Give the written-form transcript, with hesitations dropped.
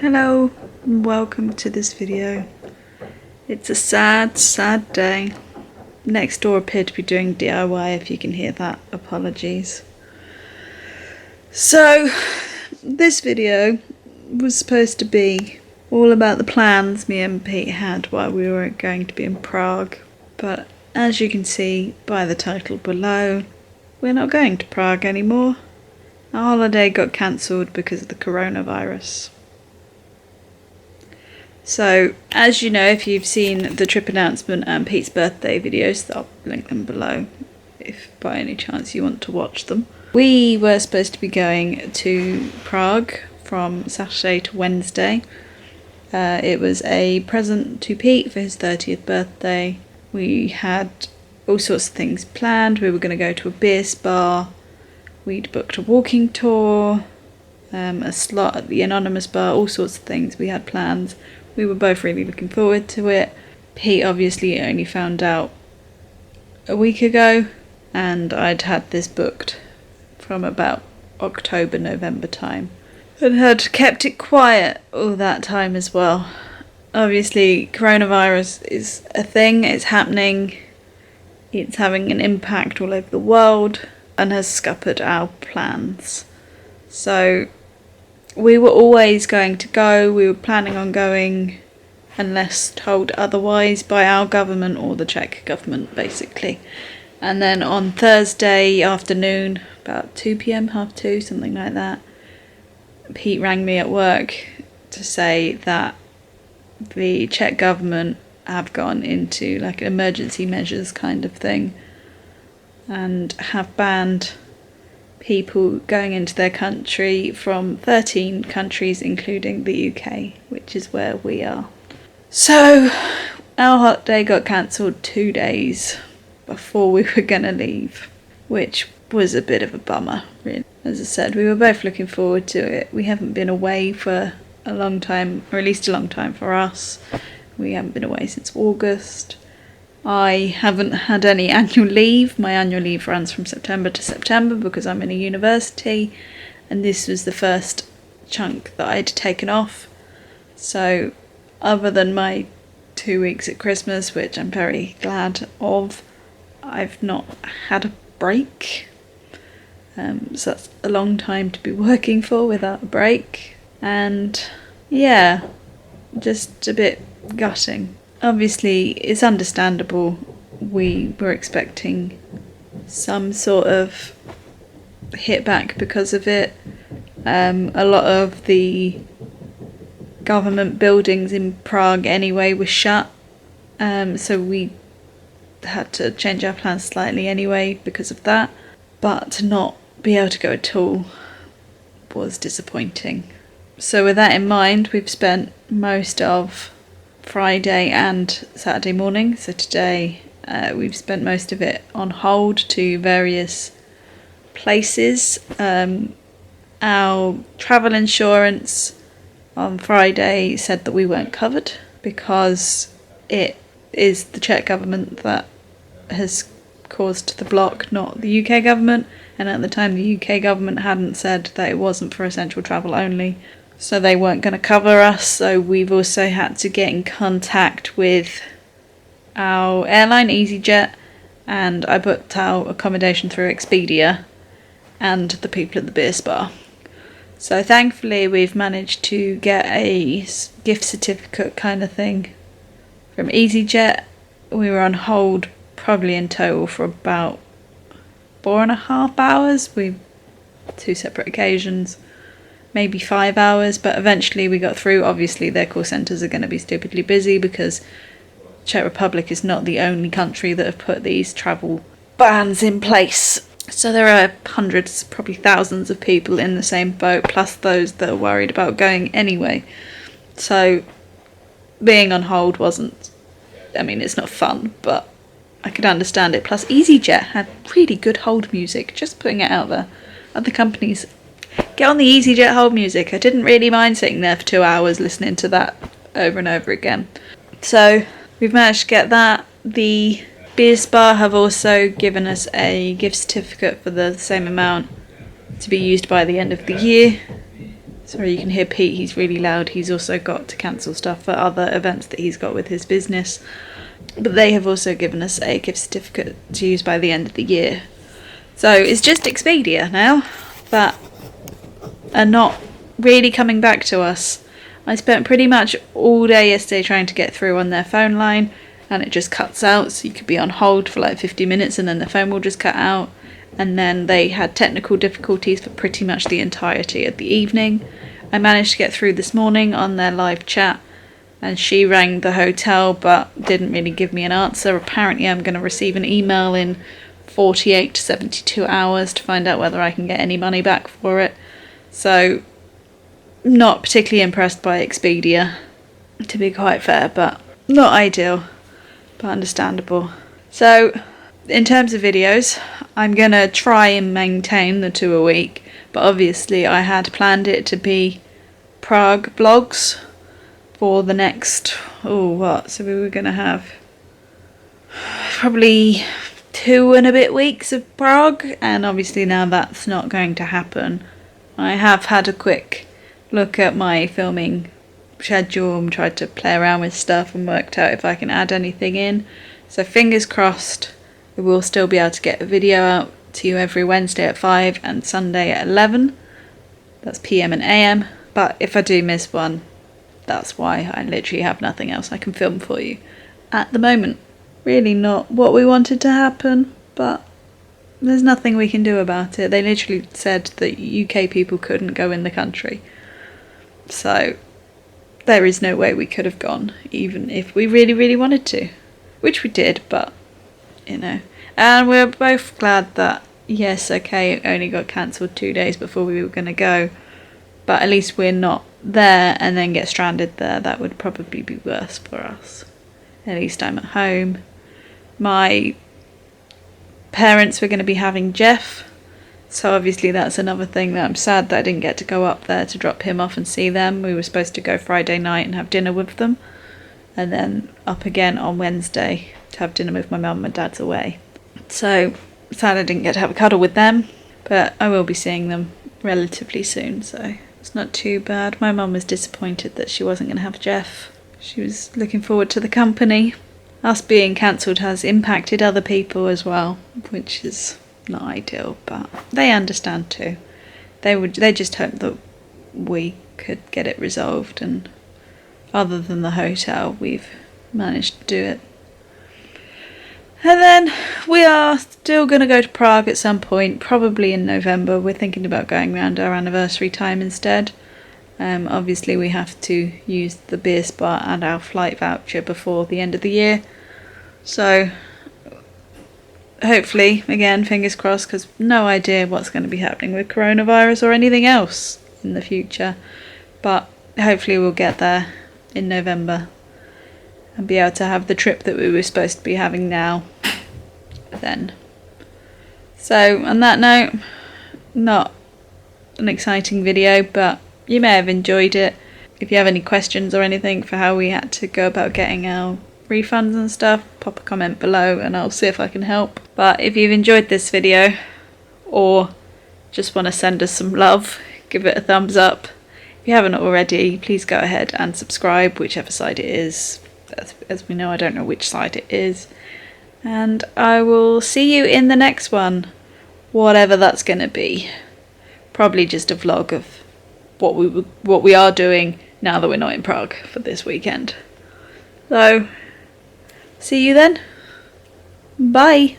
Hello and welcome to this video. It's a sad day. Next door appeared to be doing DIY, if you can hear that, apologies. So this video was supposed to be all about the plans me and Pete had while we were going to be in Prague, but as you can see by the title below, we're not going to Prague anymore. Our holiday got cancelled because of the coronavirus. So, as you know, if you've seen the trip announcement and Pete's birthday videos, I'll link them below if by any chance you want to watch them. We were supposed to be going to Prague from Saturday to Wednesday. It was a present to Pete for his 30th birthday. We had all sorts of things planned. We were going to go to a beer spa. We'd booked a walking tour, a slot at the Anonymous bar, all sorts of things. We had plans. We were both really looking forward to it. Pete obviously only found out a week ago, and I'd had this booked from about October, November time, and had kept it quiet all that time as well. Obviously, coronavirus is a thing, it's happening, it's having an impact all over the world, and has scuppered our plans. So we were always going to go, we were planning on going unless told otherwise by our government or the Czech government basically. And then on Thursday afternoon, about 2 p.m, half 2, something like that, Pete rang me at work to say that the Czech government have gone into like an emergency measures kind of thing and have banned people going into their country from 13 countries including the UK, which is where we are. So our holiday got cancelled 2 days before we were going to leave, which was a bit of a bummer, really. As I said, we were both looking forward to it. We haven't been away for a long time, or at least a long time for us. We haven't been away since August. I haven't had any annual leave. My annual leave runs from September to September because I'm in a university, and this was the first chunk that I'd taken off. So other than my 2 weeks at Christmas, which I'm very glad of, I've not had a break. So that's a long time to be working for without a break. And yeah, just a bit gutting. Obviously, it's understandable. We were expecting some sort of hit back because of it. A lot of the government buildings in Prague anyway were shut, so we had to change our plans slightly anyway because of that. But to not be able to go at all was disappointing. So with that in mind, we've spent most of Friday and Saturday morning, so today we've spent most of it on hold to various places. Our travel insurance on Friday said that we weren't covered because it is the Czech government that has caused the block, not the UK government, and at the time the UK government hadn't said that it wasn't for essential travel only. So they weren't going to cover us, so we've also had to get in contact with our airline, EasyJet, and I booked our accommodation through Expedia and the people at the beer spa. So thankfully we've managed to get a gift certificate kind of thing from EasyJet. We were on hold probably in total for about 4.5 hours. We 2 separate occasions. Maybe 5 hours, but eventually we got through. Obviously their call centres are going to be stupidly busy because Czech Republic is not the only country that have put these travel bans in place. So there are hundreds, probably thousands of people in the same boat, plus those that are worried about going anyway. So being on hold wasn't, it's not fun, but I could understand it. Plus EasyJet had really good hold music, just putting it out there. Other companies, get on the EasyJet hold music. I didn't really mind sitting there for 2 hours listening to that over and over again. So we've managed to get that. The beer spa have also given us a gift certificate for the same amount to be used by the end of the year. Sorry, you can hear Pete, he's really loud. He's also got to cancel stuff for other events that he's got with his business. But they have also given us a gift certificate to use by the end of the year. So it's just Expedia now that are not really coming back to us. I spent pretty much all day yesterday trying to get through on their phone line, and it just cuts out, so you could be on hold for like 50 minutes and then the phone will just cut out. And then they had technical difficulties for pretty much the entirety of the evening. I managed to get through this morning on their live chat, and she rang the hotel but didn't really give me an answer. Apparently I'm going to receive an email in 48 to 72 hours to find out whether I can get any money back for it. So, not particularly impressed by Expedia, to be quite fair, but not ideal, but understandable. So, in terms of videos, I'm going to try and maintain the 2 a week, but obviously I had planned it to be Prague vlogs for the next, so we were going to have probably 2 and a bit weeks of Prague, and obviously now that's not going to happen. I have had a quick look at my filming schedule and tried to play around with stuff and worked out if I can add anything in. So fingers crossed we will still be able to get a video out to you every Wednesday at 5 and Sunday at 11. That's PM and AM. But if I do miss one, that's why. I literally have nothing else I can film for you at the moment. Really not what we wanted to happen, but there's nothing we can do about it. They literally said that UK people couldn't go in the country. So there is no way we could have gone, even if we really, really wanted to. Which we did, but, you know. And we're both glad that, yes, okay, it only got cancelled 2 days before we were going to go. But at least we're not there and then get stranded there. That would probably be worse for us. At least I'm at home. My parents were going to be having Jeff, so obviously that's another thing that I'm sad that I didn't get to go up there to drop him off and see them. We were supposed to go Friday night and have dinner with them, and then up again on Wednesday to have dinner with my mum and my dad's away. So sad I didn't get to have a cuddle with them, but I will be seeing them relatively soon, so it's not too bad. My mum was disappointed that she wasn't going to have Jeff. She was looking forward to the company. Us being cancelled has impacted other people as well, which is not ideal, but they understand too. They just hope that we could get it resolved, and other than the hotel, we've managed to do it. And then we are still going to go to Prague at some point, probably in November. We're thinking about going around our anniversary time instead. Obviously we have to use the beer spot and our flight voucher before the end of the year. So hopefully, again, fingers crossed, because no idea what's going to be happening with coronavirus or anything else in the future. But hopefully we'll get there in November and be able to have the trip that we were supposed to be having now then. So on that note, not an exciting video, but you may have enjoyed it. If you have any questions or anything for how we had to go about getting our refunds and stuff, pop a comment below and I'll see if I can help. But if you've enjoyed this video or just want to send us some love, give it a thumbs up. If you haven't already, please go ahead and subscribe, whichever side it is. As we know, I don't know which side it is. And I will see you in the next one, whatever that's going to be. Probably just a vlog of what we are doing now that we're not in Prague for this weekend. So, see you then. Bye.